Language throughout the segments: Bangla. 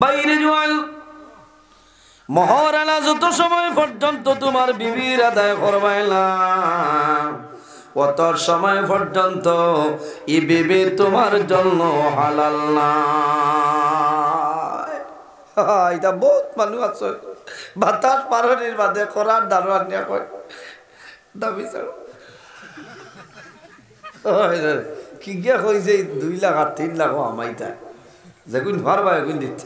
বাইরে জোয়াল মহরানা যত সময় পর্যন্ত তোমার বিবির আদায় করবাইলা অত সময় পর্যন্ত এই বিবি তোমার জন্য হালাল না। এটা বহুত মানুষ আছে বাতাস পারনির বাদে করার দারোয়ান নিয়ে কয় দাবি ছাড়ো কি গিয়া কইছে 2 লাখ আর 3 লাখ আমাইতা যেগুন পারবা এগুন দিতে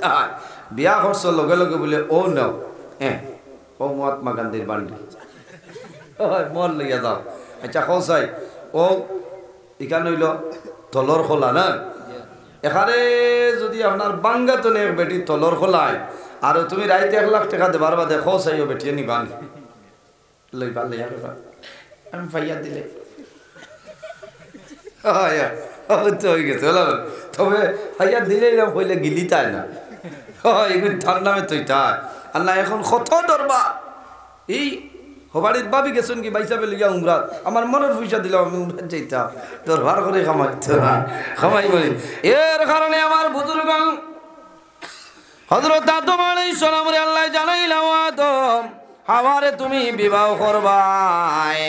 বিয়া করছ লগে লগে বলে ও নাও হ্যাঁ ও মহাত্মা গান্ধীর বান্ডি মর লইয়া যাও। আচ্ছা কৌসাই ও এখানে হইল তলর খোলা না এখানে যদি আপনার বাঙ্গাতনে বেটি তলর খোলায় আর তুমি রাইতে 1 লাখ টাকা দেবার বাদে কৌসাই ও বেটিয়ে নিবান লইবা লইয়া আমি ফাইয়া দিলে হয়ে গেছে তবে হাইয়া দিলেই না হইলে গিলি তাই না এগুলো তার নামে তুই তাই আল্লাহ এখন কত দরবার এই হবাড়ির ভাবি গেছেন কি বাইসা পেলে গিয়া উমরাত আমার মনের পয়সা দিলাম আমি উমরাত যাইতাম দরবার করে খামাইতো না খামাই বলি এর কারণে আমার বুজুর্গ হযরত আদম আলাইহিস সালাম রে আল্লাহ জানাইলাম আদম আমারে তুমি বিবাহ করবাই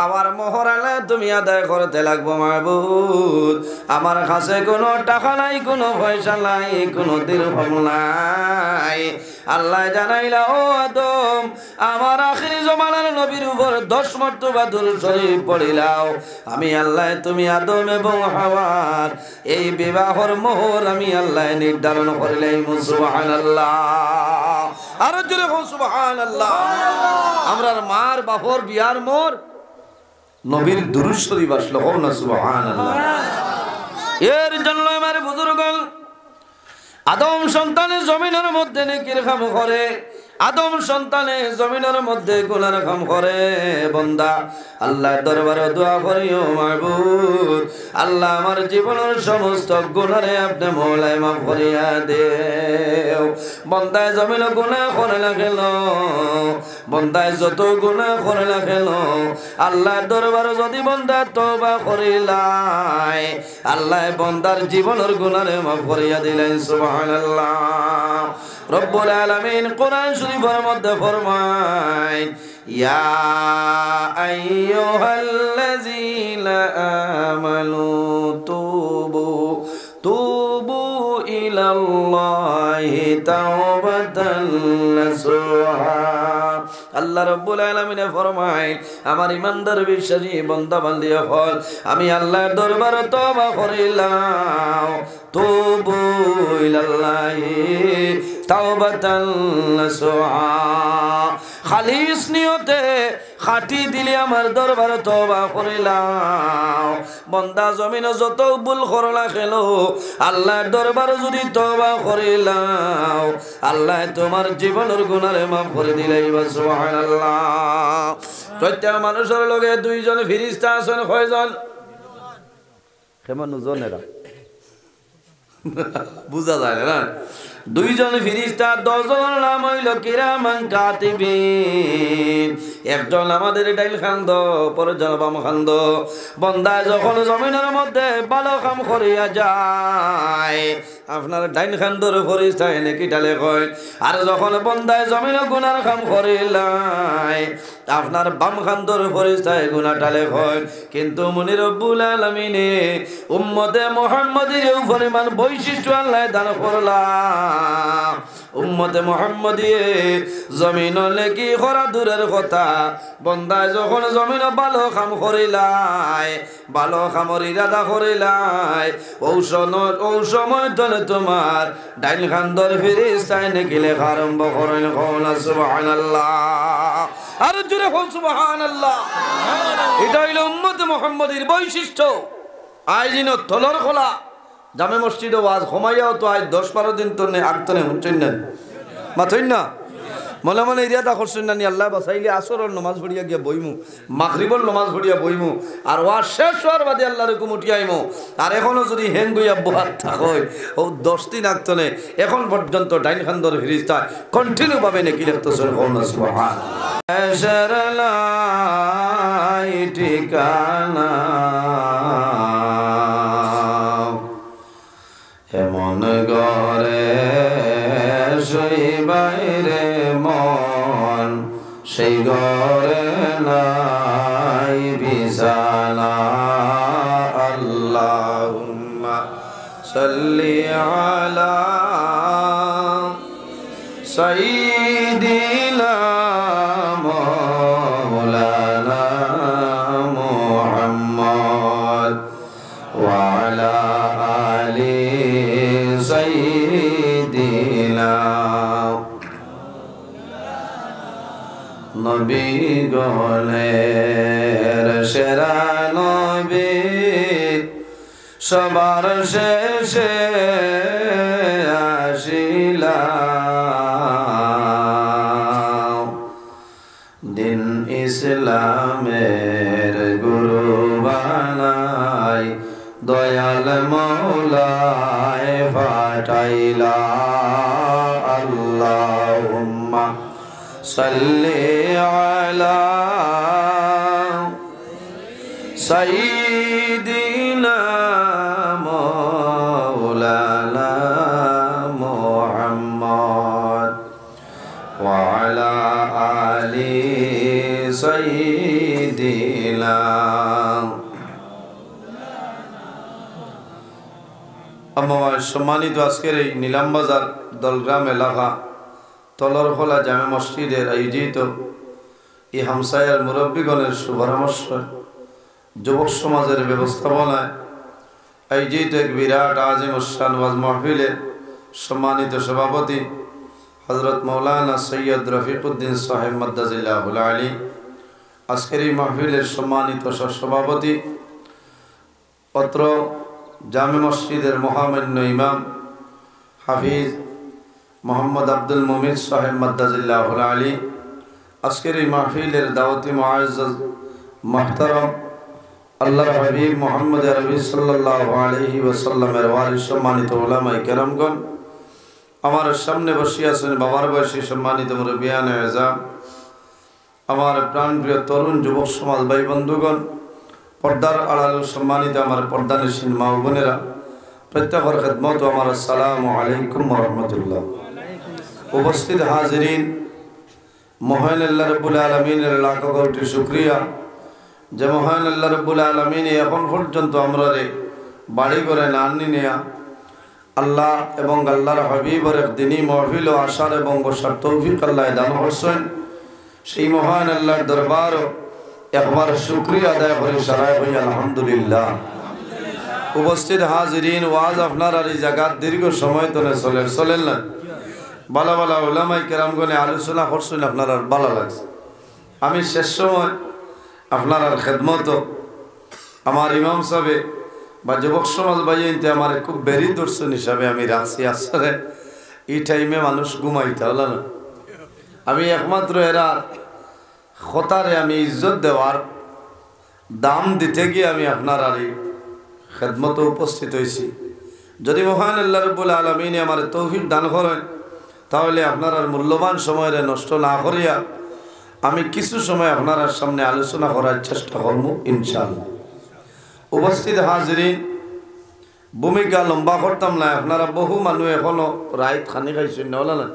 আমার মহরানা তুমি আদায় করতে লাগবো মাহবুব আমার কাছে কোনো টাকা নাই কোনো পয়সা নাই কোনো দিরহাম নাই। আল্লাহ জানাইলা ও আদম আমার আখিরি জমানার নবীর উপর 10 মর্তবা দুরূদ শরীফ পড়িলাও আমি আল্লাহ তুমি আদম এবং হাওয়ার এই বিবাহর মোহর আমি আল্লাহ নির্ধারণ করিলাম সুবহানাল্লাহ আর জোরে বল সুবহানাল্লাহ। আমরার মার বাপর বিয়ার মোর নবীর দুরূদ শরীফ আসলো ও না সুবহানাল্লাহ। এর জন্য আমার বুজুর্গণ আদম সন্তানে জমিনের মধ্যে নেকির কাম করে আদম সন্তানে জমিনের মধ্যে গুনার কাম করে বান্দা আল্লাহর দরবারে দোয়া করিও মাহবুব আল্লাহ আমার জীবনের সমস্ত গুনারে আপনি মওলাই মাফ করিয়া দেও। বান্দায় জমিনে গুনাহ করে না কেন বান্দায় যত গুনাহ করে না কেন আল্লাহর দরবারে যদি বান্দা তওবা করিলাই আল্লাহ বান্দার জীবনের গুনারে মাফ করিয়া দিলেন সুবহানাল্লাহ। রব্বুল আলামিন কোরআন শরীফের মধ্যে ফরমায় ইয়া আইয়ুহাল্লাযীনা আমানু তুবু ইলাল্লাহি তাওবাতান নাসুহা। আল্লাহ রাব্বুল আলামিন ফরমায় আমার ইমানদার বিশ্বাসী বান্দা বান্দিয়া হল আমি আল্লাহর দরবারে তওবা করিলাম তুবু ইলাল্লাহি তাওবাতান নাসুহা খালিস নিয়তে খাটি দিলে আমার দরবারে তওবা করিলাম। বান্দা জমিনে যত ভুল করলা খেলো আল্লাহর দরবারে যদি তওবা করিলাম আল্লাহ তোমার জীবনের গুনারে মাফ করে দিলেই সুবহানাল্লাহ। প্রত্যেক মানুষের লগে 2 জন ফেরেশতা আছেন কয়জন কেমন জনেরা বুঝা যায় না 2 জন ফেরেশতা 10 জনের নাম হইল কিরামান কাতিবিন একজন আমাদের ডাইল খান্দ পরজন বাম খান্দ। বান্দা যখন জমিনের মধ্যে ভালো কাম করিয়া যায় আপনার ডাইল খান্দর ফেরেশতা নাকি ডালে কয় আর যখন বান্দায় জমিনে গুনার কাম করিলাই আপনার বাম খান্দর ফেরেশতা গুনাহ ডালে কয়। কিন্তু মুনি রব্বুল আলামিনে উম্মতে মুহাম্মাদির পরিমাণ বৈশিষ্ট্য আল্লাহ দান করলা উম্মতে মুহাম্মাদিয়ে জমিন নেকি করা দূরের কথা বান্দায় যখন জমিন ভালো কাম করিলাই ভালো কামর ইরাদা করিলাই ও সময় তলে তোমার ডাইল খান্দর ফেরেশতায় নেকি লেখা আরম্ভ করেন কওনা সুবহানাল্লাহ আর জোরে বল সুবহানাল্লাহ। এটা হইল উম্মতে মুহাম্মাদির বৈশিষ্ট্য। আইজিন তলর খোলা জামে মসজিদে ওয়াজ ঘুমাইয়াও তো আজ 10-12 দিন তো আগতনে হুঁচেন না মাথইন না মনে মনে ইরাদা করছেন না নি আল্লাহ বাসাইলে আসরের নামাজ পড়িয়া গিয়া বইমু মাগরিবের নামাজ পড়িয়া বইমু আর ওয়াজ শেষ হওয়ার বাদে আল্লাহর হুকুম উঠিয়াইমু আর এখনো যদি হেং গইয়া বহাত থাকই ও 10 দিন আগতনে এখন পর্যন্ত ডাইন খান্দর ফেরেশতা কন্টিনিউ ভাবে নেকি লিখতেছেন কওনা সুবহানাল্লাহ। এশারালাই ঠিকানা এমন গরে সেই বাইরে মন সেই ঘরে নাই বিছানা আল্লাহুম্মা সাল্লি আলা সাইয়্যিদিনা মাওলানা মুহাম্মদ ওয়া আলা আলি সাইয়্যিদিনা নবী গণের সেরা নবী সবার শেষে আসিলা দিন ইসলামের গুরু বানাই দয়াল মৌলায় পাঠাইলা আল্লাহুম্মা সাল্লি আলা সাইয়্যিদিনা মাওলানা মুহাম্মদ ওয়া আলা আলি সাইয়্যিদিনা। আমার সম্মানিত আজকের এই নীলামবাজার দলগ্রাম এলাকা তলরখোলা জামে মসজিদের আয়োজিত এই হামসায়ার মুরব্বীগণের শুভরামর্শ যুবক সমাজের ব্যবস্থাপনায় আয়োজিত এক বিরাট আজিম শান ওয়াজ মাহফিলের সম্মানিত সভাপতি হযরত মাওলানা সৈয়দ রফিকুদ্দিন সাহেব মাদ্দাজিল্লাহুল আলী, আজকের এই মাহফিলের সম্মানিত সভাপতি অত্র জামে মসজিদের মহামান্য ইমাম হাফিজ মোহাম্মদ আব্দুল মুমিন সাহেব মাদ্দাজিল্লাহুল আলী, আজকের এই মাহফিলের দাওয়াতি মুআজ্জাজ মুহতারাম আল্লাহর হাবিব মুহাম্মদ আরবি সাল্লাল্লাহু আলাইহি ওয়াসাল্লামের ওয়ারিস সম্মানিত উলামায়ে কেরামগণ, আমার সামনে বসে আছেন বাবার বয়সী সম্মানিত মুরব্বিয়ানে আযম, আমার প্রাণপ্রিয় তরুণ যুবক সমাজ ভাই বন্ধুগণ, পর্দার আড়াল সম্মানিত আমার পর্দানিশীন মা ও বোনেরা, প্রত্যেকের খিদমত আমার আসসালামু আলাইকুম ওয়া রাহমাতুল্লাহ। উপস্থিত হাজিরিন, মহান আল্লাহ রাব্বুল আলামিনের লাখ কোটি শুকরিয়া যে মহান আল্লাহ রাব্বুল আলামিন এখন পর্যন্ত আমরা বাড়ি করে না নিয়া আল্লাহ এবং আল্লাহর হাবিবের দিনী মাহফিল ও আশার এবং বসার তৌফিক আল্লাহ দান করছেন। সেই মহান আল্লাহর দরবার একবার শুকরিয়া আদায় করে সারাই হই আলহামদুলিল্লাহ। উপস্থিত হাজিরিন, ওয়াজ আপনার আর এই জায়গার দীর্ঘ সময় ধরে চলেন না, বালা বালা উলামায়ে কেরামগণে আলোচনা করছেন, আপনার আর ভালো লাগছে। আমি শেষ সময় আপনার আর খেদমত আমার ইমাম সাহেব বা যুবক সমাজ বাইতে আমার খুব বেরি দর্শন হিসাবে আমি রাখছি। আসলে এই টাইমে মানুষ ঘুমাইতে হল না, আমি একমাত্র এরা খতারে আমি ইজ্জত দেওয়ার দাম দিতে গিয়ে আমি আপনার আর এই খেদমত উপস্থিত হয়েছি। যদি মহান আল্লাহ রাব্বুল আলামিন আমার তৌফিক দান করেন তাহলে আপনার আর মূল্যবান সময়ের নষ্ট না করিয়া আমি কিছু সময় আপনার সামনে আলোচনা করার চেষ্টা করব ইনশাআল্লাহ। উপস্থিত হাজিরিন, ভূমিকা লম্বা করতাম না, আপনারা বহু মানুষ এখনো রাইত খানি খাইছেন না, বলা না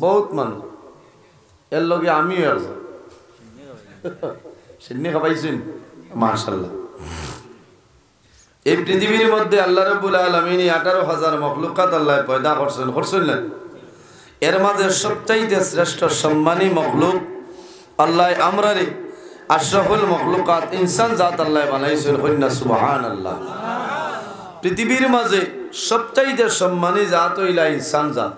বহুত মানুষ, এর লগে আমিও আছি সিন্নি খাবাইছেন মাশাআল্লাহ। এই পৃথিবীর মধ্যে আল্লাহ রাব্বুল আলামিন 18,000 মখলুকাত আল্লাহ পয়দা করছেন না, এর মাঝে সবচাইতে শ্রেষ্ঠ সম্মানী মখলুক আল্লাহ আমরারে আশরাফুল মখলুকাত ইনসান জাত আল্লাহ বানাইছেন। কন্যা সুবহানাল্লাহ। পৃথিবীর মাঝে সবচাইতে সম্মানী জাত হইলা ইনসান জাত।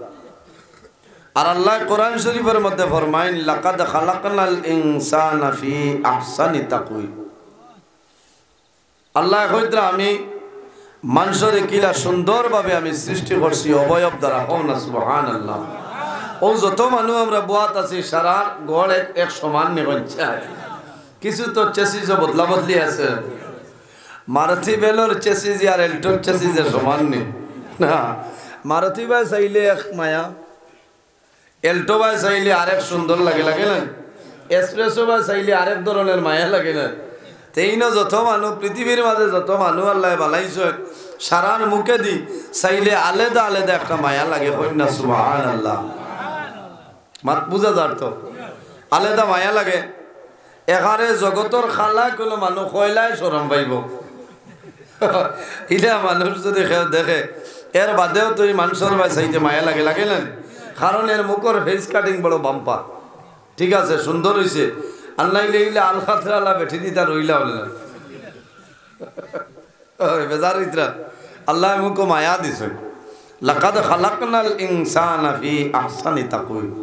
আর আল্লাহ কোরআন শরীফের মধ্যে ফরমাইন লাকাদ খালাকনাল ইনসানা ফি আহসানি তাকওয়িম। আল্লাহ কইতা আমি মানুষের কিলা সুন্দরভাবে আমি সৃষ্টি করছি অবয়ব দ্বারা। না সুবহানাল্লাহ। ও যত মানুষ আমরা বুয়াত আছি সারা গড় এক সমান নিবঞ্চা, কিছু তো চেসিস বদলা বদলি আছে। মারুতি বেলোর চেসিস আর এল্টোর চেসিসের সমান নেই না। মারুতি বাই চাইলে এক মায়া, এল্টো বাই চাইলে আরেক সুন্দর লাগে না, এক্সপ্রেসো বাই চাইলে আরেক ধরনের মায়া লাগে না। তেই না যত মানুষ পৃথিবীর মাঝে যত মানুষ আল্লাহ বানাইছেন সারার মুখে দি চাইলে আলাদা আলাদা একটা মায়া লাগে কইনা সুবহানাল্লাহ মাত বুঝা যার তো আলাদা মায়া লাগে এখানে জগতর খালা কোনো মানুষ কয়লায় শরম পাইব ইলা মানুষ যদি দেখে এর বাদেও তুই মানুষের ভাই চাইতে মায়া লাগে লাগে না কারণ এর মুখর ফেস কাটিং বড় বাম্পা ঠিক আছে সুন্দর হয়েছে আল্লাহ ইলে আল খাতরা আল্লাহ বেঠি দি তার রইলা হলে না বেজার ইতরা আল্লাহ মুখো মায়া দিছে লাকাদ খালাকনাল ইনসানা ফি আহসানি তাকওয়িম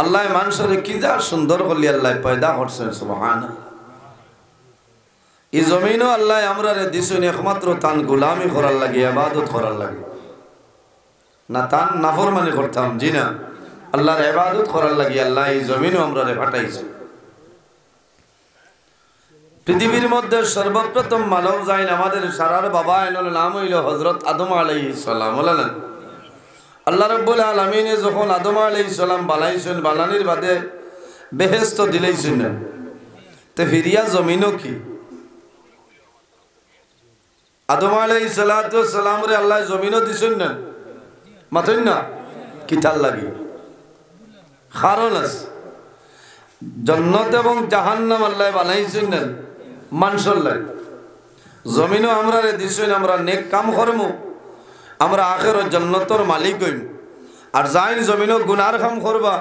আল্লাহ মানুষের কি যা সুন্দর করলি আল্লাহ পয়দা করছেন সুবহানাল্লাহ এই জমিনও আল্লাহ আমরা রে দিছেন একমাত্র তান গোলামি করার লাগে ইবাদত করার লাগে না তান নাফরমানি করতাম জি না আল্লাহর ইবাদত করার লাগে আল্লাহ এই জমিনও আমরা রে পাঠাইছে পৃথিবীর মধ্যে সর্বপ্রথম মানব জাইন আমাদের সারার বাবা এর নাম হইল হযরত আদম আলাইহিস সালাম বলেন আল্লাহ রাব্বুল আলামিন যখন আদম আলাইহিস সালাম বানাইছেন বানানির বাদে বেহেশত দিলেইছেন তে ফিরিয়া জমিনও কি আদম আলাইহিস সালাতু সালাম রে আল্লাহ জমিনও দিছেন না মাথেন না কিতাল লাগি কারণ আছে জান্নাত এবং জাহান্নাম আল্লাহ বানাইছেন না মানুষের লাগে জমিনও আমরা রে দিছেন আমরা নেক কাম করমু আমরা আখিরাত জান্নাতের মালিক হইম আর যাইন জমিনও গুনার কাম করবা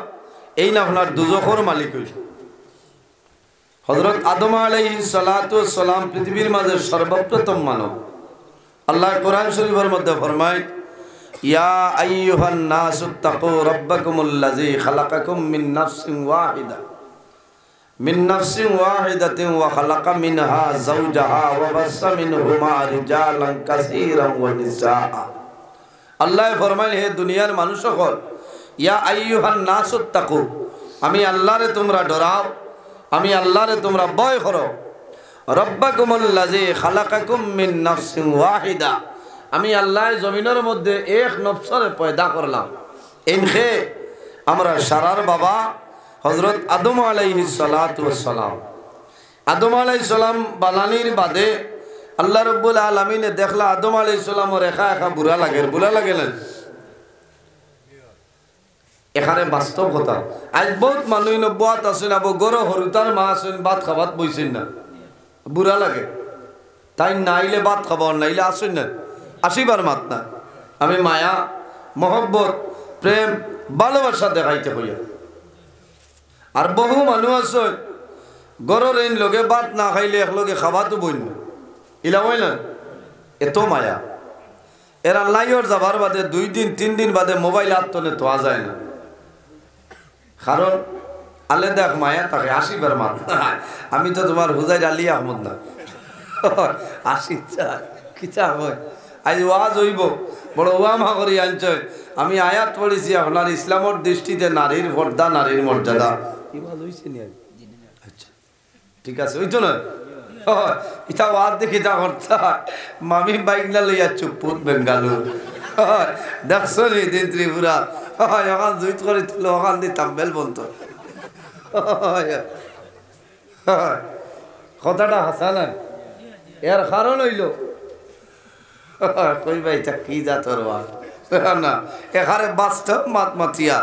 এই না আপনার দুজখের মালিক হইল হযরত আদম আলাইহিস সালাতু সালাম পৃথিবীর মাঝে সর্বপ্রথম মানব আল্লাহ কোরআন শরীফের মধ্যে ফরমায় ইয়া আইয়ুহান নাসুত্তাকু রাব্বাকুমুল্লাযী খালাকাকুম মিন নাফসিন ওয়াহিদা মিন নাফসিন ওয়াহিদাতিন ওয়া খালাকা মিনহা যাওজাহা ওয়া বাসসা মিনহুমা রিজালান কাসীরান ওয়া নিসা আল্লাহ ফরমায় হে দুনিয়ার মানুষ সকল ইয়া আইয়ুহান নাসুত্তাকু আমি আল্লাহরে তোমরা ডরাও আমি আল্লাহরে তোমরা ভয় করো রব্বাকুমুল্লাযী খালাকাকুম মিন নাফসিন ওয়াহিদা আমি আল্লাহ জমিনের মধ্যে এক নফসরে পয়দা করলাম ইনখে আমরা সারার বাবা হযরত আদম আলাইহিস সালাতু ওয়াস সালাম আদম আলাইহিস সালাম বানানির বাদে আল্লাহ রাব্বুল আলামিন দেখলা আদম আলাইহিস সালামের একা একা বুড়া লাগে না এখানে বাস্তব কথা আজ বহুত মানুষ নব্বত আছেন আবু গরো হরুতার মা আছেন ভাত খাবাত বইছেন না বুড়া লাগে তাই নাইলে ভাত খাবার নাইলে আসেন না আসিবার মাত না আমি মায়া মহব্বত প্রেম ভালোবাসা দেখাইতে হইয়া আর বহু মানুষ আছে গরর এই লগে ভাত না খাইলে একলগে খাবাতো বইন না ইলা বই না এত মায়া এরা লাইয়র যাবার বাদে 2 দিন 3 দিন বাদে মোবাইল আত্মনে তোয়া যায় না কারণ আলাদা এক মায়া থাকে আসিবার মাত আমি তো তোমার হুজাইর আলী আহমদ না আসি কিতা হয় আজ ওয়াজ হইব বড় ওয়ামা করি আনছ আমি আয়াত পড়েছি আপনার ইসলামের দৃষ্টিতে নারীর পর্দা নারীর মর্যাদা ওয়াজ হইছে নি আচ্ছা ঠিক আছে হইতো না ইটা ওয়াজ দেখি যা করতা মামি বাইক না লইয়া চুপুর বেঙ্গালুর দেখছো নি দিন ত্রিপুরা এখন জুইত করে তুলো ওখান দিয়ে তাম্বেল বলতো কথাটা হাসা না এর কারণ হইল কই ভাই তা কি জাতর না এখানে বাস্তব মাতিয়া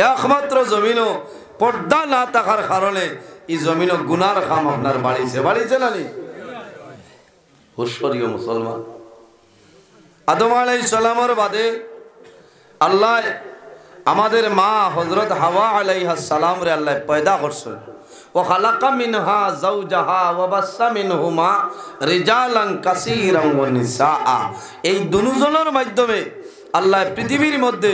একমাত্র জমিনও পর্দা না থাকার কারণে এই জমিনও গুনার কাম আপনার বাড়িছে না নি হুশরিয় মুসলমান আদম আলাইহিস সালামের বাদে আল্লাহ আমাদের মা হযরত হাওয়া আলাইহিস সালাম রে আল্লাহ পয়দা করছেন ও খালাকা মিনহা যাওজাহা ওয়া বাসসা মিনহুমা রিজালান কাসীরান ওয়া নিসা এই দুজনের মাধ্যমে আল্লাহ পৃথিবীর মধ্যে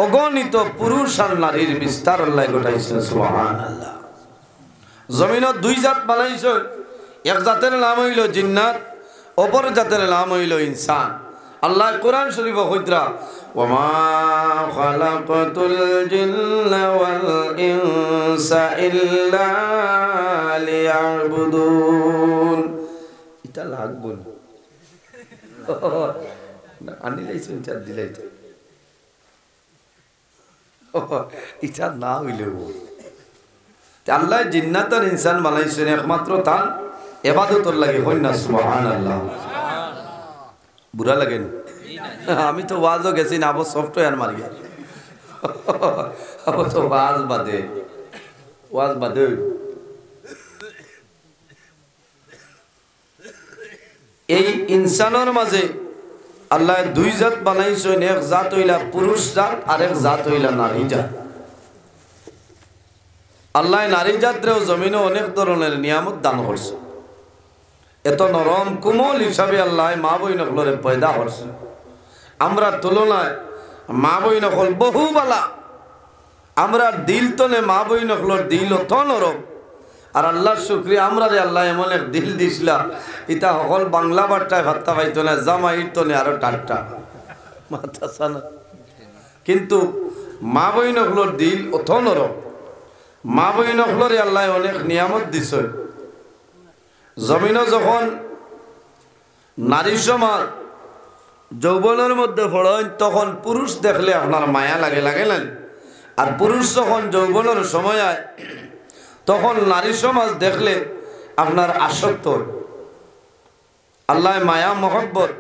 অগণিত পুরুষ আর নারীর বিস্তার আল্লাহ ঘটাইছেন সুবহানাল্লাহ জমিনত 2 জাত বানাইছেন এক জাতের নাম হইল জিন্নাত অপর জাতের নাম হইল ইনসান আল্লাহ কোরআন শরীফ কইতরা ওয়ামা খালাকাতুল জিন্না ওয়াল ইনসা ইল্লা লিয়াবুদুন এটা লাগবো না আনি লাইছেন চার দিলাইতে এটা না হইলেও আল্লাহ জিন্নাত আর ইনসান বানাইছেন একমাত্র তার ইবাদতের লাগি হই না সুবহানাল্লাহ বুড়া লাগেন? আমি তো ওয়াজও গেছি না, আবার সফটওয়্যার মারি আবার তো ওয়াজ বাদে এই ইনসানের মাঝে আল্লাহ দুই জাত বানাইছেন, এক জাত হইলা পুরুষ জাত আর এক জাত হইলা নারী জাত। আল্লাহ নারী জাতরেও জমিনে অনেক ধরনের নিয়ামত দান করছে। এত নরম কোমল হিসাবে আল্লাহ মা বই নকলরে পয়দা করছে। আমরা তুলনায় মা বই নকল বহু বালা। আমরা দিল তনে মা বই নকলর দিল অত নরম। আর আল্লাহর শুকরিয়া আমরা রে আল্লাহ এমন এক দিল দিছিলা, ইতা সকল বাংলা বার্তায় ভাত্তা পাইতো না, জামাইর তনে আরো টাট্টা মাথা সানা। কিন্তু মা বই নকলর দিল অত নরম। মা বই নকলরে আল্লাহ অনেক নিয়ামত দিছে। জমিনও যখন নারী সমাজ যৌবনের মধ্যে পড়েন, তখন পুরুষ দেখলে আপনার মায়া লাগে না? আর পুরুষ যখন যৌবনের সময় হয়, তখন নারী সমাজ দেখলে আপনার আসক্ত। আল্লাহ মায়া মহব্বত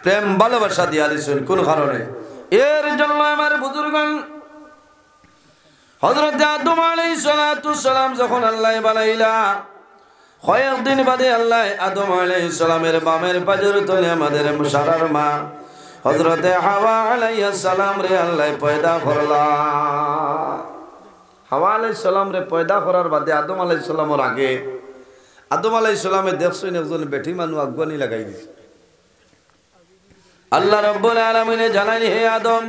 প্রেম ভালোবাসা দিয়া দিয়েছেন। কোন কারণে? এর জন্য আমার বুজুর্গণ হযরত আদম আলাইহিস সালাতু সালাম যখন আল্লাহ বানাইলা, কয়েকদিন বাদে আল্লাহ আদম আলাইহিস সালামের বামের পাজর তলে আমাদের মুশারার মা হযরত হাওয়া আলাইহিস সালাম রে আল্লাহ পয়দা করলা। হাওয়া আলাইহিস সালাম রে পয়দা করার বাদে আদম আলাইহিস সালামের আগে আদম আলাইহিস সালামে দেখছেন একজন বেটি মানুষ আগুয়ানি লাগাই দিছে। আল্লাহ রাব্বুল আলামিন জানাই, হে আদম,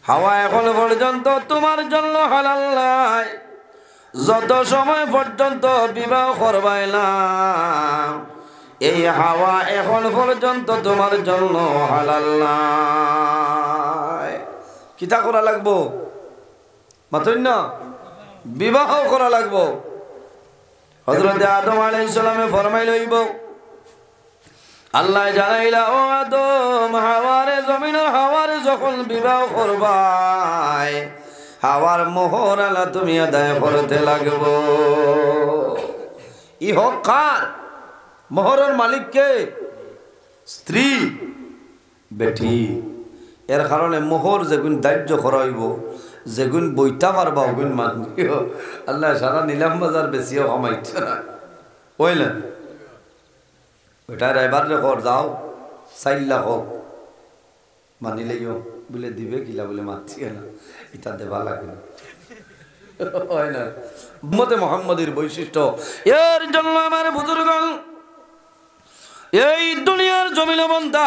হাওয়া এখন পর্যন্ত তোমার জন্য হালাল নাই। যত সময় পর্যন্ত বিবাহ করবাই না, এই হাওয়া এখন পর্যন্ত তোমার জন্য হালাল নাই। কিতা করা লাগবো? মাতই না, বিবাহ করা লাগবো। হযরত আদম আলাইহিস সালামে ফরমাই লইব, আল্লাহ জানাইলা, ও আদম, হাওয়ারে জমিনের হাওয়ারে যখন বিবাহ করবাই, হাওয়ার মোহর আলা তুমি আদায় করতে লাগব। ইহ কার? মোহরের মালিক কে? স্ত্রী, বেটি। এর কারণে মোহর যেগুন দাহ্য করাইব, যেগুন বইতা পারবা ওগুন মানবিও। আল্লাহ সারা নিলাম বাজার বেশিও কমাইছে না, বুঝলেন? ওইটা এবার রেখর যাও 4 লাখ হোক মানিলেও বলে দিবে কিলা বলে মারছি না, এটা দেবা লাগে না, হয় না? উম্মতে মুহাম্মাদের বৈশিষ্ট্য। এর জন্য আমার বুজুর্গণ এই দুনিয়ার জমিনে বন্দা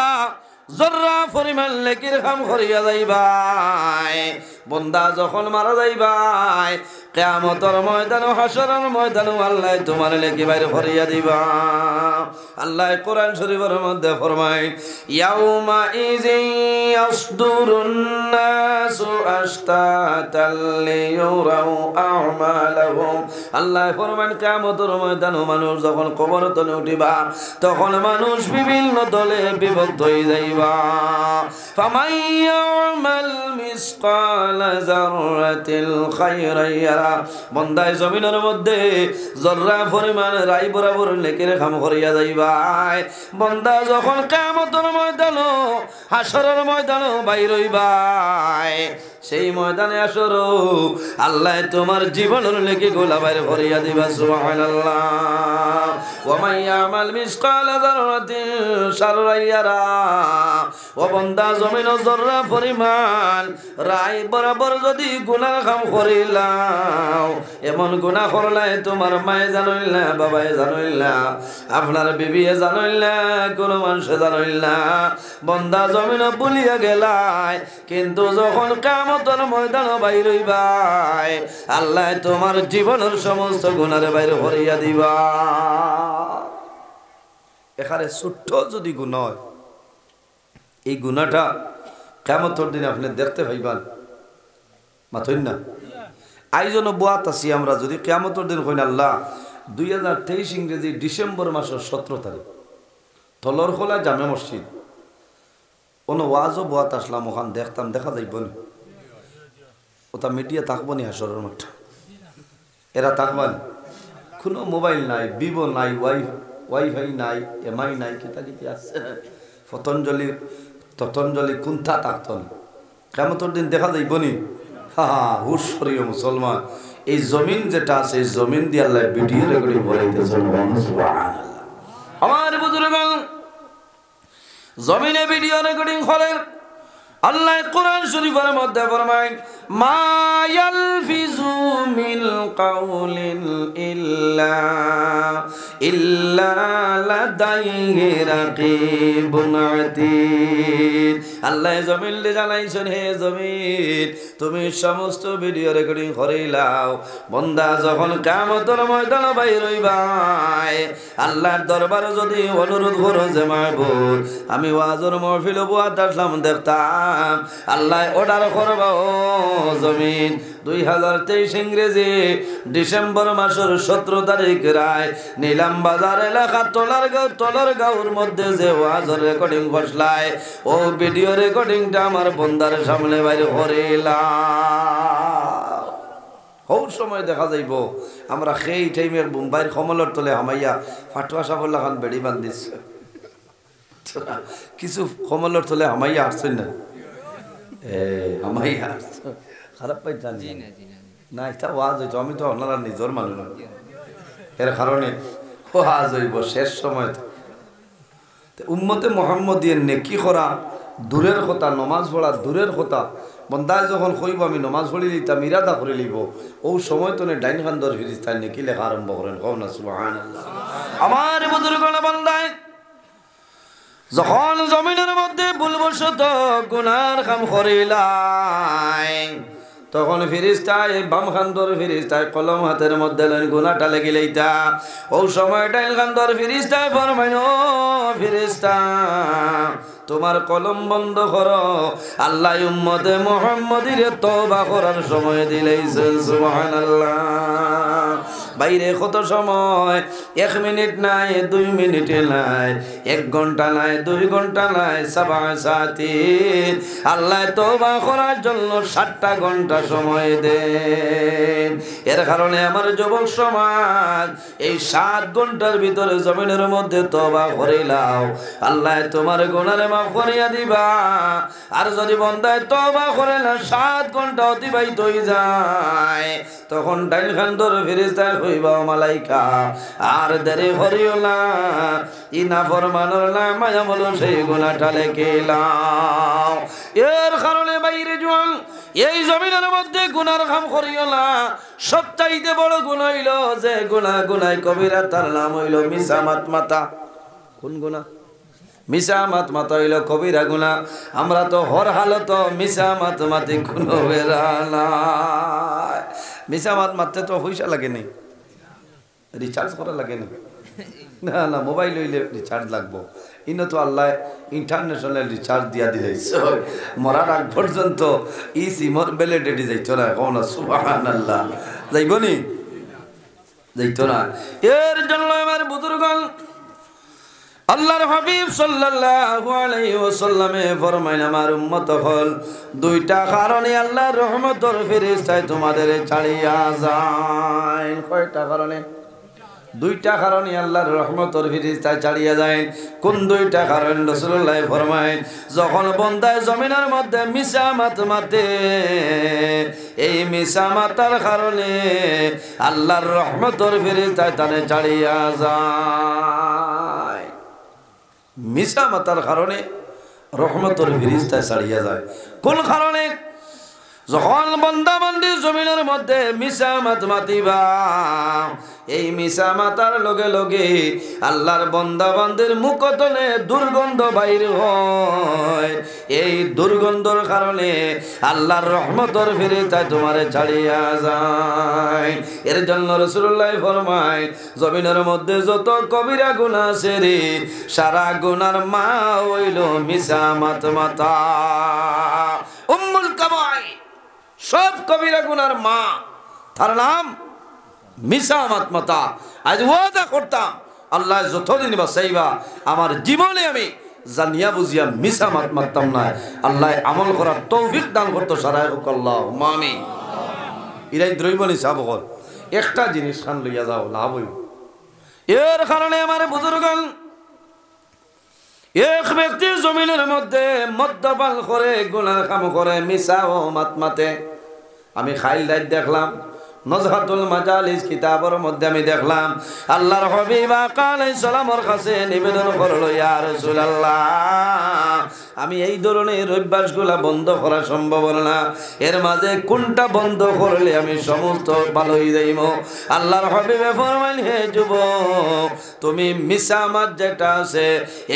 জর্রা পরিমাণ নেকির কাম করিয়া যাইবাই। বন্দা যখন মারা যাইবাই, কিয়ামতের ময়দান ও হাশরের ময়দান আল্লাহ তোমার নেকি বাইরে করিয়া দিবা। আল্লাহ কোরআন শরীফের মধ্যে ফরমায়, ইয়াউমা ইযি ইয়াসদুরুন নাসু আশতাতাল লিয়ুরাউ আমালাহুম। আল্লাহ ফরমান, কিয়ামতের ময়দান মানুষ যখন কবর তলে উঠিবা, তখন মানুষ বিভিন্ন দলে বিভক্ত হয়ে যাইবা। ফামান ইয়ামাল মিসকালা যাররাতিল খায়রান ইয়ারা। বন্দায় জমিনের মধ্যে জর্রা পরিমাণ রাই বরাবর নেকির কাম করিয়া যাইবাই। বন্দা যখন কিয়ামতের ময়দান হাশরের ময়দান বাইর হইবাই, সেই ময়দানে আসর আল্লাহ তোমার জীবনের নেকি গোলা বাইর করিয়া দিবা। সুবহানাল্লাহ। ওয়া মান ইয়ামাল মিসকালা যাররাতিন শাররান ইয়ারা। ও বন্দা জমিন জর্রা পরিমাণ রাই বরাবর যদি গুনাহ কাম করিলাও, এমন গুনাহ করলাই তোমার মায়ে জানইল না, বাবায়ে জানইল না, আপনার বিবিয়ে জানইল না, কোনো মানুষে জানইল না। বন্দা জমিন ভুলিয়া গেলাই, কিন্তু যখন কিয়ামতের ময়দান বাইর হইবাই, আল্লাহ তোমার জীবনের সমস্ত গুনাহ বাইর করিয়া দিবা। এখানে ছোট্ট যদি গুনাহ হয়, এই গুনাহটা কিয়ামতের দিনে আপনি দেখতে পাইবান। মাথইন না, আইজন বুয়াত আছি আমরা, যদি কিয়ামতের দিন কইন আল্লাহ 2023 ইংরেজি ডিসেম্বর মাসের 17 তারিখ তলর খোলা জামে মসজিদ কোনো ওয়াজও বুয়াত আসলাম, ওখান দেখতাম, দেখা যাইব না? ওটা মিডিয়া থাকবো নি? হাসরের মাঠ এরা থাকবান? কোনো মোবাইল নাই, ভিভো নাই, ওয়াইফাই নাই এমআই নাই কিতা কিতা আছে পতঞ্জলি কুন্থা তাকতন কিয়ামতের দিন দেখা যাইব নি হা হুশ করিও মুসলমান এই জমিন যেটা আছে এই জমিন দিয়ে আল্লাহ ভিডিও রেকর্ডিং করাইতে সুবহানাল্লাহ আমার বুজুর্গগণ জমিনে ভিডিও রেকর্ডিং করেন আল্লাহ কোরআন শরীফের মধ্যে ফরমায় মা ইয়ালফিজু মিন কাউলিন ইল্লা লাদাইহি রাকিবুন আতীদ আল্লাহ জমিনে জানাইছেন হে জমিন তুমি সমস্ত ভিডিও রেকর্ডিং করাইলাও বান্দা যখন কিয়ামতের ময়দানে বাইর হইবাই আল্লাহর দরবারে যদি অনুরোধ করো যে মাহবুব আমি ওয়াজের মাহফিলে বুয়াত আসলাম দেখতাম আল্লাহ অর্ডার করব জমিন 2023 ইংরেজি ডিসেম্বর মাসের 17 তারিখ রায় নীলাম বাজার এলাকা তলার গাঁওর মধ্যে যে ওয়াজের রেকর্ডিং বসলায় ও ভিডিও রেকর্ডিংটা আমার বন্দার সামনে বাইরে করিলাম ওই সময় দেখা যাইব আমরা সেই টাইমের মুম্বাইয়ের কমলের তলে হামাইয়া ফাটুয়া সাফল্লা খান বেড়ি বান্ধিছে কিছু কমলের তলে হামাইয়া আসছেন না হামাইয়া খারাপ পাই জানি না এটা ওয়াজ হইতো আমি তো আপনারা নিজের মানুষ এর কারণে ওয়াজ হইব শেষ সময় উম্মতে মুহাম্মদিয়ের নেকি করা দূরের কথা নমাজ পড়া দূরের কথা বন্দায় যখন কইব আমি নমাজ পড়ি লিতাম ইরাদা করে লিব ও সময় তো ডাইন খান্দর ফিরিস্তায় নেকি লেখা আরম্ভ করেন কও না সুবহানাল্লাহ আমার বুজুর্গগণ বান্দায় যখন জমিনের মধ্যে ভুলবশত গুনার কাম করিলাই তখন ফিরিস্তায় বাম খান্দর ফিরিস্তায় কলম হাতের মধ্যে লইন গুনাহটা লেগে লইতা ও সময় ডাইন খান্দর ফিরিস্তায় ফরমাইন ও ফিরিস্তা তোমার কলম বন্ধ করো আল্লাহ উম্মতে মুহাম্মদির তওবা করার সময় দিলেইছেন সুবহানাল্লাহ বাইরে কত সময় 1 মিনিট নাই 2 মিনিট নাই 1 ঘন্টা নাই 2 ঘন্টা নাই 7 সাথী আল্লাহ তওবা করার জন্য 7টা ঘন্টা সময় দেন এর কারণে আমার যুবক সমাজ এই 7 ঘন্টার ভিতরে জমিনের মধ্যে তওবা করিলাও আল্লাহ তোমার গুনাহ মাফ করিয়া দিবা আর যদি বান্দায় তওবা করে না 7 ঘন্টা অতিবাহিত হয়ে যায় তখন ডাইন খান্দর ফেরেশতা কইবা মালাইকা আর দেরি করিও না ইনা ফরমানোর না মায়া বলো সেই গুনাহটা লেখিলাও এর কারণে বাইরে জোয়ান এই জমিনের মধ্যে গুনার কাম করিও না সবচাইতে বড় গুনাহ হইল যে গুনাহ কবিরা তার নাম হইল মিসামাত মাতা কোন গুনাহ মিসামাত মাতা হইল কবিরা গুনাহ আমরা তো হর হালত মিসামাত মাতি কোনো বেরা না মিসামাত মারতে তো পয়সা লাগে নি রিচার্জ করা লাগে নি না না মোবাইল হইলে রিচার্জ লাগবো ইনো তো আল্লাহ ইন্টারন্যাশনাল রিচার্জ দিয়া দিলাইছে মরার আগ পর্যন্ত ই সিমর ভ্যালিডিটি যাইতো না কোন সুবহানাল্লাহ যাইব নি যাইতো না এর জন্য আমার বুজুর্গগণ আল্লাহর হাবিব সাল্লাল্লাহু আলাইহি ওয়াসাল্লামে ফরমাইলেন আমার উম্মত হল 2টা কারণে আল্লাহর রহমতের ফেরেশতায় তোমাদের ছাড়িয়া যায় কয়টা কারণে 2টা কারণে আল্লাহর রহমতের ফেরেশতায় ছাড়িয়া যায় কোন 2টা কারণ রাসূলুল্লাহ ফরমায় যখন বান্দায় জমিনের মধ্যে মিসামাত মাতে এই মিসামাতার কারণে আল্লাহর রহমতের ফেরেশতায় তারে ছাড়িয়া যায় মিসামাতার কারণে রহমতের ফেরেশতা ছাড়িয়া যায় কোন কারণে যখন বান্দা বান্দি জমিনের মধ্যে মিসামাত মাতিবা এই মিসামাতার লগে লগে আল্লাহর বান্দা বান্দির মুখতলে দুর্গন্ধ বাইর হয় এই দুর্গন্ধর কারণে আল্লাহর রহমতের ফেরেশতা তোমারে ছাড়িয়া যায় এর জন্য রাসূলুল্লাহ ফরমায় জমিনের মধ্যে যত কবিরা গুনাহ আছে রে সারা গুনার মা হইল মিসামাত মাতা উম্মুল কাবাই সব কবিরা গুনার মা তার নাম মিসামাত মাতা আজ ওয়াদা করতাম আল্লাহ যতদিন বাঁচাইবা আমার জীবনে আমি জানিয়া বুঝিয়া মিসামাত মারতাম না আল্লাহ আমল করার তৌফিক দান করতো সারাই আল্লাহুম্মা আমিন ইরাই দ্রৈবনি সাবকল একটা জিনিস খান লইয়া যাও লাভ হইব এর কারণে আমার বুজুর্গণ, এক ব্যক্তির জমিনের মধ্যে মদ্যপান করে, গুনাহ কাম করে, মিছা ও মাতমাতে। আমি খাইল রাত দেখলাম নজহাতুল মাজালিস কিতাবের মধ্যে আমি দেখলাম আল্লাহর হাবিব আলাইহিস সালামের কাছে নিবেদন করলো, ইয়া রাসূলুল্লাহ, আমি এই ধরনের অভ্যাসগুলা বন্ধ করা সম্ভব না, এর মাঝে কোনটা বন্ধ করলে আমি সমস্ত ভালো হয়ে যাইব? আল্লাহর হাবিবে ফরমাইলেন, হে যুবক, তুমি মিসামাত যেটা আছে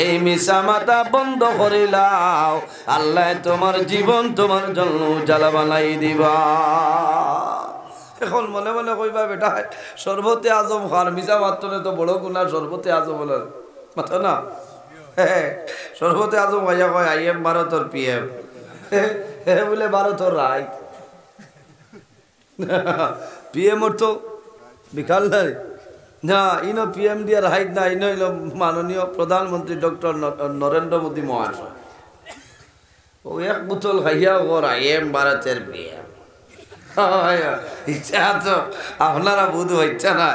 এই মিসামাতা বন্ধ করিলাও, আল্লাহ তোমার জীবন তোমার জন্য জ্বালা বানাই দিবা। এখন মনে মনে কইবা, বেটা শরবতে আজম খান, মিশা মাত্রে তো বড় গুণা, শরবতে আজম বলে মাথা না, শরবতে আজম ভাইয়া কয় আইএম ভারতর পিএম, বলে ভারতর রাইট পিএম ওর তো বিকাল নাই না, ইনো পিএম দিয়ার হাইট না, ইনো হইল মাননীয় প্রধানমন্ত্রী ডক্টর নরেন্দ্র মোদী মহাশয়। ও এক বোতল খাইয়া ওর আইএম ভারতের পিএম। ইচ্ছা তো আপনারা বুধ ইচ্ছা না,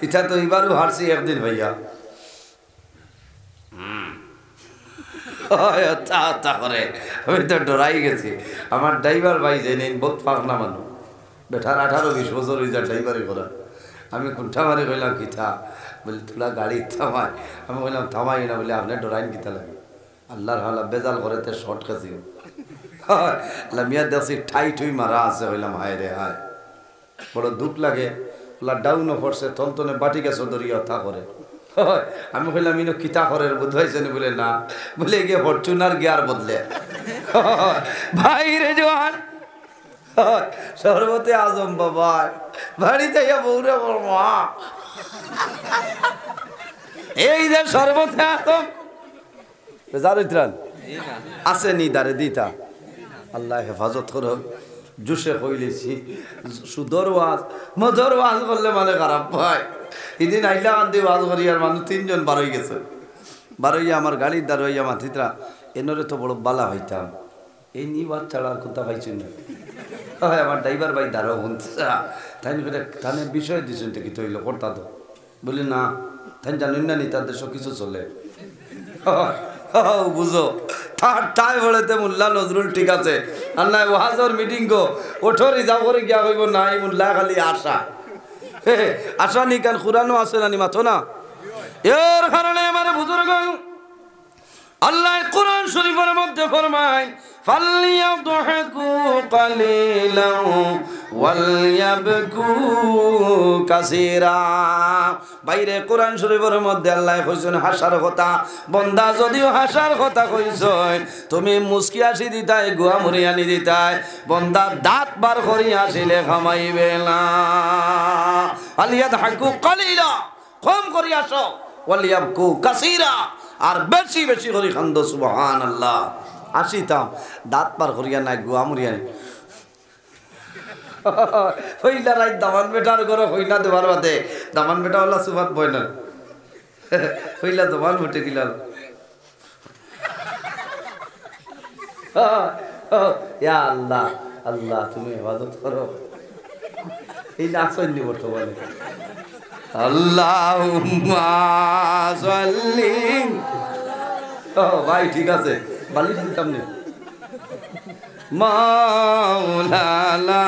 ইচ্ছা তো এবারও হারছি একদিন ভাইয়া করে, আমি তো ডরাই গেছি। আমার ড্রাইভার ভাই জেনে বহুত পাগলা মানুষ, বেটার 18-20 বছর হয়ে যায় ড্রাইভারি করা। আমি কোনটা মারে কইলাম কিতা, বলি তোলা গাড়ি থামায়, আমি কইলাম থামাই না, বলে আপনার ডরাইন কিতা লাগে, আল্লাহর হালা বেজাল করে তে শর্ট খাসি মিয়া দেখছি ঠাই ঠুই মারা আছে। হইলাম হায় রে হায়, বড় দুঃখ লাগে। ওলা ডাউনও পড়ছে, তলতনে বাটি গেছে দরিয়া থা করে। আমি কইলাম ইনো কিতা করে বুঝাইছে না, বলে না, বলে গিয়ে ফরচুনার গিয়ার বদলে ভাই রে জোয়ান শরবতে আজম বাবা বাড়িতে বৌরে মা এই যে শরবতে আজম জারিত্রান আছে নি দারে দিতা, আল্লাহ হেফাজত করো। জুসে কইলেছি সুদর ওয়াজ মধুর ওয়াজ করলে মানে খারাপ হয়। এদিন আইলা কান্দি ওয়াজ করি আর মানুষ 3 জন বার হয়ে গেছে, বার হইয়া আমার গাড়ির দ্বার হইয়া মাথিতরা এনরে তো বড় বালা হইতাম, এই নি ওয়াজ ছাড়া আর কোথা পাইছি না। হয় আমার ড্রাইভার ভাই দাঁড়াও শুনতে তাই তাদের বিষয় দিয়েছেন তো কি তৈল করতা তো, বলি না তাই জানেন না নি তাদের সব কিছু চলে বুঝো তাই বলেতে মোল্লা নজরুল ঠিক আছে, আর নাই ওয়াজর মিটিং গো ওঠো রিজার্ভ করে গিয়া হইব না, এই মোল্লা খালি আশা আশা নি কান কুরআনও আছে না নি মাথো না। এর কারণে আমার বুজুর্গ আল্লাহ কোরআন শরীফের মধ্যে ফরমায় ফালইয়াদহাকু কালিলান ওয়ালইয়াবকু কাসীরা। বাইরে কোরআন শরীফের মধ্যে আল্লাহ কইছেন হাসার কথা, বন্দা যদিও হাসার কথা কইছেন তুমি মুস্কি আসি দিতাই, গুয়া মুড়ি আনি দিতাই, বন্দা দাঁত বার করি আসিলে খামাইবে না। ফালইয়াদহাকু কালিলা, কম করি আসো, ওয়ালইয়াবকু কাসীরা, আর বেশি বেশি করি খান্দ। সুবহানাল্লাহ। আসিতাম দাঁত পার করিয়া নাই, গুয়া মুড়িয়া নাই, হইলা রাই দামান বেটার ঘর হইলা দেবার বাদে দামান বেটা হল্লা সুভাত বয় না হইলা জমান উঠে দিল। আল্লাহ আল্লাহ তুমি হেফাজত করো, এই নাচনি বর্তমানে আল্লাহুম্মা সাল্লি। ভাই ঠিক আছে, বালিশ দিতাম না। মাওলানা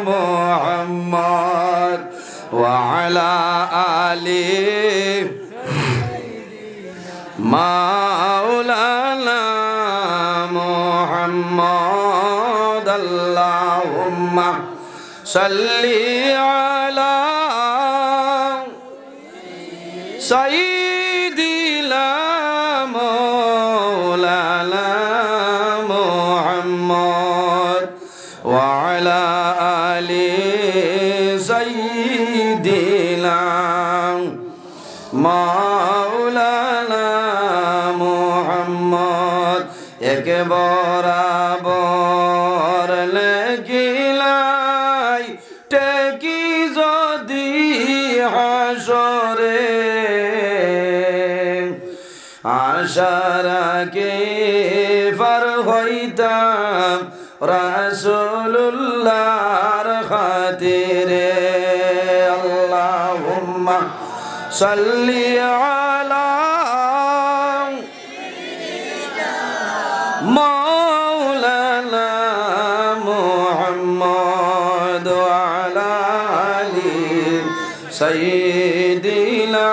মুহাম্মদ ওয়া আলা আলি মাওলানা মুহাম্মদ আল্লাহুম্মা সাল্লি আলা সাইয়্যিদিনা মাওলানা মুহাম্মদ ওয়া আলা আলি সাইয়্যিদিনা মাওলানা মুহাম্মদ। এক বরাবর লাগিলাই টেকি যদি হাসরে আশারাকে ফার হইতাম রাসূলুল্লাহর খাতিরে। আল্লাহুম্মা সাল্লি আলা মাওলানা মুহাম্মদ ওয়া আলা আলি সাইয়্যিদিনা।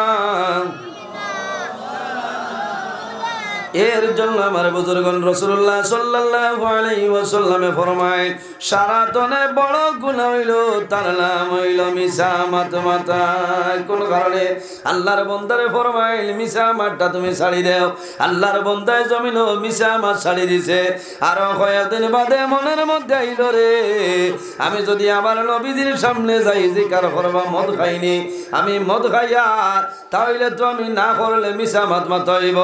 এর জন্য আমার বুজুর্গণ রাসূলুল্লাহ সাল্লাল্লাহু আলাইহি ওয়াসাল্লামে ফরমায় সারাতনে বড় গুনাহ হইল তার নাম হইল মিসামাত মাতা। কোন কারণে আল্লাহর বান্দারে ফরমাইল মিসামাতটা তুমি ছাড়ি দাও। আল্লাহর বান্দায় জমিন মিসামাত ছাড়ি দিছে। আর কয়েকদিন বাদে মনের মধ্যে আইল রে আমি যদি আমার নবীজির সামনে যাই জিকার করবা মদ খাইনি, আমি মদ খাইয়া তাহলে তো আমি না করলে মিসামাত মাতাইব।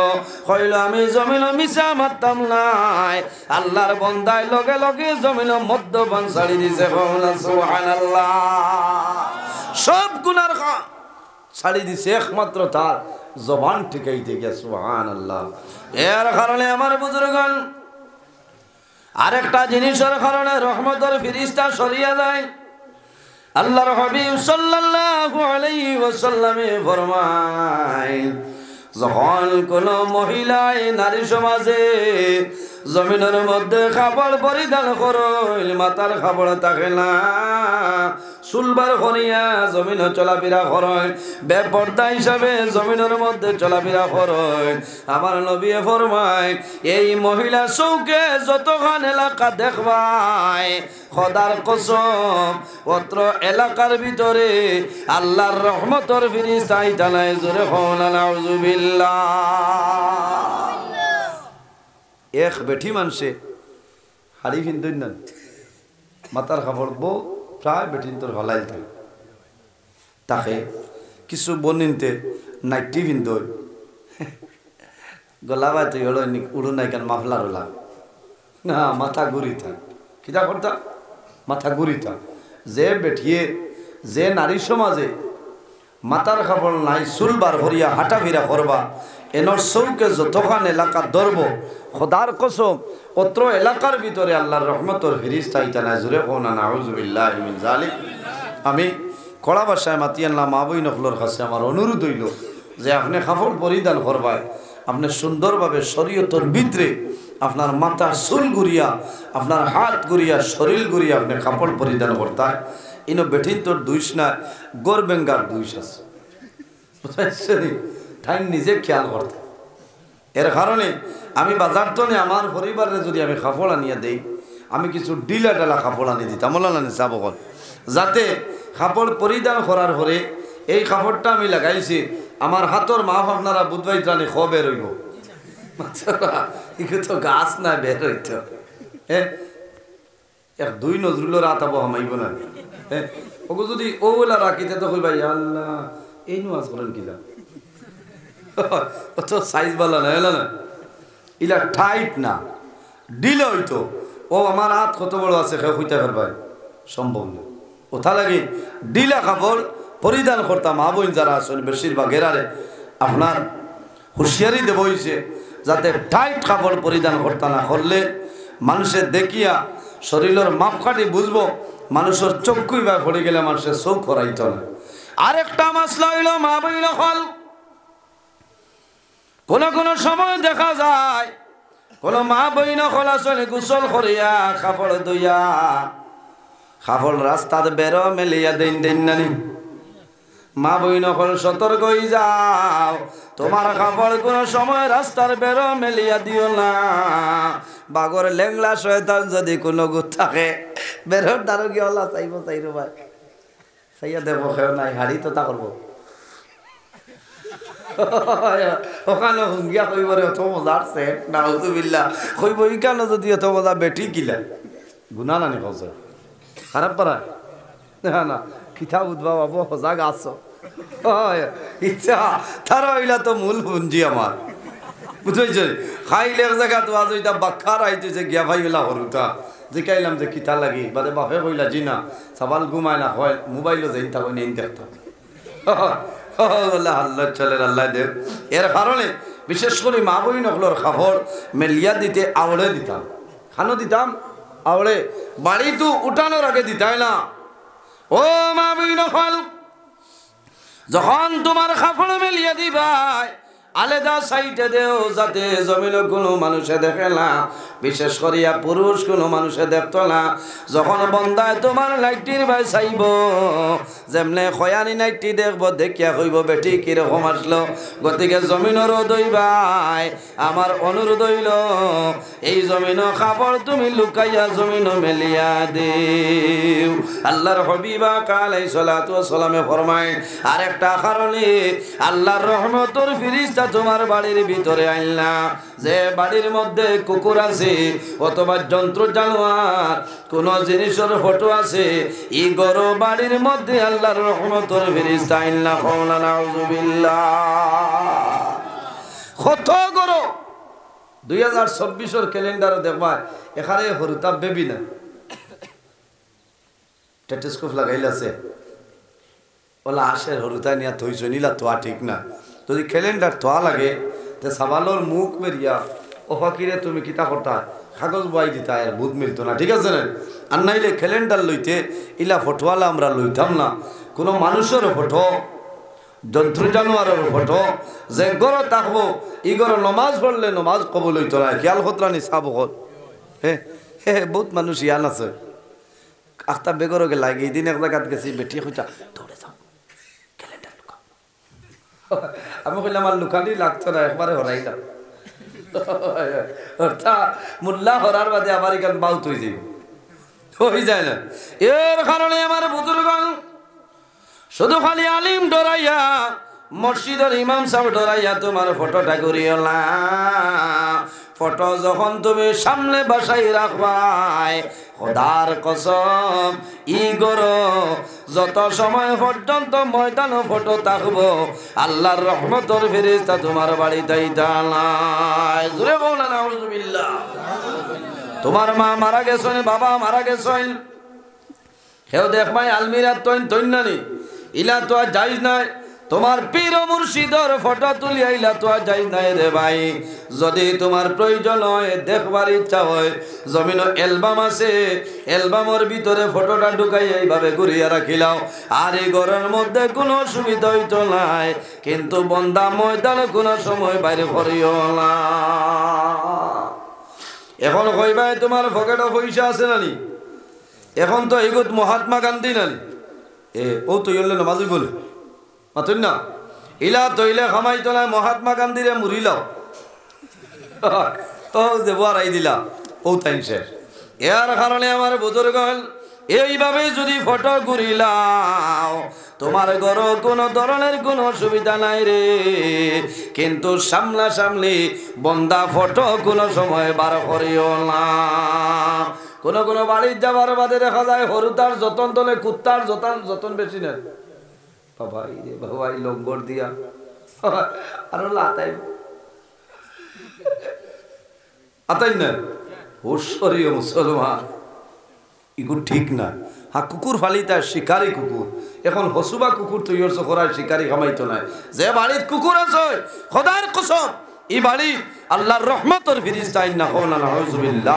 কইল আমি জমিন মিশা মারতাম নাই। আল্লাহর বন্দায় লগে লগে জমিন মদ্যপান ছাড়ি দিছে। সুবহানাল্লাহ। সব গুনার ছাড়ি দিছে একমাত্র তার জবান ঠিকাইতে গিয়া। সুবহানাল্লাহ। এর কারণে আমার বুজুর্গণ আরেকটা জিনিসের কারণে রহমতের ফিরিস্তা সরিয়া যায়। আল্লাহর হাবিব সাল্লাল্লাহু আলাইহি ওয়াসাল্লামে ফরমায় যখন কোন মহিলায় নারী সমাজে জমিনের মধ্যে কাপড় পরিধান করইল, মাথার কাপড় থাকে না, চুলবার করিয়া জমিন চলাফেরা করইল, বেপর্দা হিসাবে জমিনের মধ্যে চলাফেরা করইল, আমার নবী ফরমায় এই মহিলা চৌকে যতখান এলাকা দেখবাই খোদার কসম অত্র এলাকার ভিতরে আল্লাহর রহমতের ফিরিস্তা আইতানায় জোরে কওনা নাউযুবিল্লাহ। এক বেঠি মানুষে হাড়ি ফিন্দই না মাথার কাপড় বউ প্রায় বেঠিন তোর হলাই থাকে তাকে কিছু বনিনতে নাইটি ফিন্দই গলা বাই তুই হলো উড়ু নাই কেন মাফলার হলাম না মাথা ঘুরি থাক কিতা করতা মাথা ঘুরি থাক। যে বেঠিয়ে যে নারী সমাজে মাথার কাপড় নাই চুল বার করিয়া হাঁটা ফিরা করবা এনর চৌকে যতখান এলাকা ধরব খোদার কসম অত্র এলাকার ভিতরে আল্লাহর রহমতের ফিরিস্তা আইতানা জুরে কওনা নাউযুবিল্লাহি মিন যালিক। আমি কড়া ভাষায় মাতি আনলাম মা বই নকলর কাছে আমার অনুরোধ হইল যে আপনি কাপড় পরিধান করবায় আপনি সুন্দরভাবে শরীয়তের ভিতরে আপনার মাথা চুল ঘুরিয়া আপনার হাত ঘুরিয়া শরীর ঘুরিয়া আপনি কাপড় পরিধান করতায় ইনো বেঠিন তোর দুইশ না গোর বেঙ্গার দুইশ আছে তাই নিজে খেয়াল করতে। এর কারণে আমি বাজার টনে আমার পরিবারে যদি আমি কাপড় আনিয়া দেই আমি কিছু ডিলা ডালা কাপড় আনি দিতাম মোলানি চাবকল যাতে কাপড় পরিধান করার পরে এই কাপড়টা আমি লাগাইছি আমার হাতর মাপ আপনারা বুধবাই জানি খ বের হইব তো গাছ না বের হইত হ্যাঁ এক দুই নজরুলের আতাবো হামাইব না হ্যাঁ ওগো যদি ওগুলা রাখিতে তো কই ভাই আল্লাহ এই নামাজ করেন কিলা তো সাইজ বালা না এলা না ইলা টাইট না ডিলে হইতো ও আমার হাত কত বড় আছে কেউ হইতে পারবাই সম্ভব না। ওথা লাগে ডিলা কাপড় পরিধান করতাম মা বোন যারা আছেন বেশিরভাগ এরারে আপনার হুঁশিয়ারি দেব হইছে যাতে টাইট কাপড় পরিধান করতে না করলে মানুষের দেখিয়া শরীরের মাপকাঠি বুঝবো মানুষের চক্ষুই বা পড়ে গেলে মানুষের চোখ করাইত না। আরেকটা মাসলা হইল মা বইল ফল কোন কোন সময় দেখা যায় কোন মা বইন খোলা চলে গোসল করিয়া কাপড় দইয়া কাপড় রাস্তার বেরো মেলিয়া দেন দেন নানি মা বইন হল সতর্ক হয়ে যাও তোমার কাপড় কোন সময় রাস্তার বেরো মেলিয়া দিও না। বাগর লেংলা শয়তান যদি কোনো গুত থাকে বেরোর দ্বারো গিয়ে হলা চাইব চাইর ভাই চাইয়া দেবো খেয়ে নাই হাড়ি তো তা করবো ওখানে হুঙ্গিয়া কইব রে অত মজা আসছে নাউযুবিল্লাহ কইব ইকানো যদি অত মজা বেটি কিলা গুনা নানি কছে খারাপ পারা না না কিতা উদ্ভব হবো সজাগ আছো ইচ্ছা তারা হইলা তো মূল পুঞ্জি আমার বুঝেছ খাইলে এক জায়গা তো আজ ওইটা বাক্কার আইতেছে গিয়া ভাইলা হরুতা জিকাইলাম যে কিতা লাগি বাদে বাপে কইলা জি না সাবাল ঘুমায় না হয় মোবাইলও যাই থাকো নেই দেখতাম আল্লাহ চলের আল্লাহ দেব। এর কারণে বিশেষ করে মা বই নকলর খাবার মেলিয়া দিতে আওড়ে দিতাম খানো দিতাম আওড়ে বাড়ি তো উঠানোর আগে দিতাই না। ও মা বই নকল যখন তোমার কাপড় মেলিয়ে দিবাই আলাদা সাইডে দেও যাতে জমিনে কোনো মানুষে দেখে না, বিশেষ করিয়া পুরুষ কোনো মানুষে দেখত না। যখন বন্দায় তোমার লাইটির ভাই চাইব যেমনে খয়ানি নাইটি দেখব দেখিয়া কইব বেটি কিরকম আসলো। গতিকে জমিনেরও দইবাই আমার অনুরোধ হইল এই জমিন কাপড় তুমি লুকাইয়া জমিন মেলিয়া দেও। আল্লাহর হবিবা আলাইহিস সালাতু ওয়াস সালামে ফরমায় আরেকটা কারণে আল্লাহর রহমতের ফিরিস্তা তোমার বাড়ির ভিতরে আইলা, যে বাড়ির মধ্যে কুকুর আছে অথবা যন্ত্র জানোয়ার কোন জিনিসের ফটো আছে, এই গরো বাড়ির মধ্যে আল্লাহর রহমতের ফেরেশতা আইলা। কওলা নাউযুবিল্লাহ। কত গরো 2024 ক্যালেন্ডারে দেখবা এখানে হরুতা বেবি না টেলিস্কোপ লাগাইলাছে ওলা আশের হরুতা নিয়া থইছ নিলা তোয়া ঠিক না। যদি ক্যালেন্ডার তোয়া লাগে তে সাবালোর মুখ মেরিয়া ও ফাকিরে তুমি কিতা করতা কাগজ বই দিতা আর ভূত মিলতো না, ঠিক আছে না? আর নাইলে ক্যালেন্ডার লইতে ইলা ফটোয়ালা আমরা লইতাম না। কোনো মানুষের ফটো যন্ত্র জানোয়ারের ফটো যে গড় থাকবো ই গড় নমাজ পড়লে নমাজ কবল হইতো না। খেয়াল খতরানি সাব হল হে হে বহুত মানুষ ইয়ান আছে আখতা বেগর গে লাগে এই দিন এক জায়গাত গেছি বেটি কইতা দৌড়ে যাও ক্যালেন্ডার লুকা। আমি কইলাম আর লুকানি লাগতো না একবারে হরাইলাম। অর্থাৎ মোল্লা হরার বাদে আমার এখান বাউত হয়ে যাবে হয়ে যায় না। এর কারণে আমার বুজুর্গ শুধু খালি আলিম ডরাইয়া মসজিদের ইমাম সাহেব ডরাইয়া তোমার ফটোটা করিও না। ফটো যখন তুমি সামনে বাসাই রাখবাই খোদার কসম ই গরো যত সময় পর্যন্ত ময়দান ফটো থাকবো আল্লাহর রহমতের ফেরেশতা তোমার বাড়িতে নাই। জোরে বলো না আউযুবিল্লাহ। তোমার মা মারা গেছেন, বাবা মারা গেছেন, হেও দেখবাই আলমিরা তৈন্যানি ইলা তো আর যাইজ নাই। তোমার পীর মুর্শিদর ফটো তুলি আইলা তো আর যাইজ নাই রে ভাই। যদি তোমার প্রয়োজন হয় দেখবার ইচ্ছা হয় জমিন অ্যালবাম আছে, অ্যালবামের ভিতরে ফটোটা ঢুকাই এইভাবে ঘুরিয়ে রাখিলাও। আর এই ঘরের মধ্যে কোনো অসুবিধা হইতো নাই, কিন্তু বন্দা ময়দানে কোনো সময় বাইরে করিও না। এখন কইবাই তোমার পকেটে পয়সা আছে নানি, এখন তো এগুত মহাত্মা গান্ধী নানি এ ও তো ইলে নামাজই বলে মাতুন না ইলা তৈলে খামাই তোলা মহাত্মা গান্ধীরে মুড়িলাও তো যে বারাই দিলা ও তাই শেষ। এর কারণে আমার বুজুর্গ এইভাবে যদি ফটো ঘুরিলাও তোমার ঘর কোনো ধরনের কোনো অসুবিধা নাই রে, কিন্তু সামনাসামনি বন্দা ফটো কোনো সময় বার করিও না। কোনো কোনো বাড়ির যাবার বাদে দেখা যায় হরুতার যতন তলে কুত্তার যতন বেশি নেই। বাবাই রে বাবাই লঙ্গর দিয়া আর লাতাই আতাই না হুশরিয় মুসলমান ইগু ঠিক না। হ্যাঁ কুকুর ফালি তার শিকারি কুকুর, এখন হসুবা কুকুর তৈরি করার শিকারি কামাইতো নাই। যে বাড়ির কুকুর আছে খোদার কসম এই বাড়ি আল্লাহর রহমতের ফিরিস্তা আইন না।